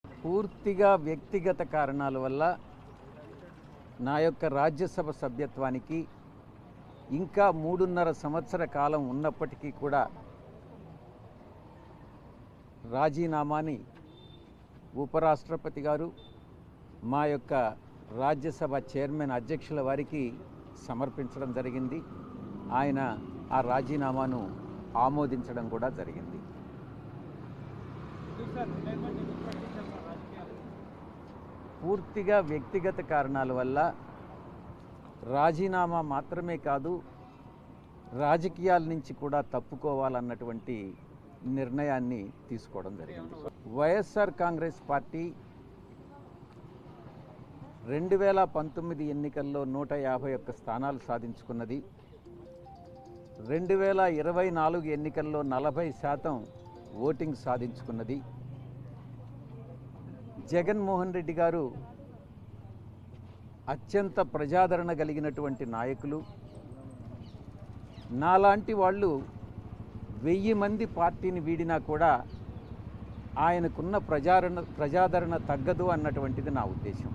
పూర్తిగా వ్యక్తిగత కారణాల వల్ల నా యొక్క రాజ్యసభ సభ్యత్వానికి ఇంకా 3.5 సంవత్సర కాలం ఉన్నప్పటికీ కూడా రాజీనామాని ఉపరాష్ట్రపతి గారు మా యొక్క రాజ్యసభ చైర్మన్ అధ్యక్షుల వారికి సమర్పించడం జరిగింది. ఆయన ఆ రాజీనామాను ఆమోదించడం కూడా జరిగింది. పూర్తిగా వ్యక్తిగత కారణాల వల్ల రాజీనామా మాత్రమే కాదు, రాజకీయాల నుంచి కూడా తప్పుకోవాలన్నటువంటి నిర్ణయాన్ని తీసుకోవడం జరిగింది. వైఎస్ఆర్ కాంగ్రెస్ పార్టీ 2019 ఎన్నికల్లో 151 స్థానాలు సాధించుకున్నది. 2024 ఎన్నికల్లో 40% ఓటింగ్ సాధించుకున్నది. జగన్మోహన్ రెడ్డి గారు అత్యంత ప్రజాదరణ కలిగినటువంటి నాయకులు. నాలాంటి వాళ్ళు 1000 మంది పార్టీని వీడినా కూడా ఆయనకున్న ప్రజాదరణ తగ్గదు అన్నటువంటిది నా ఉద్దేశం.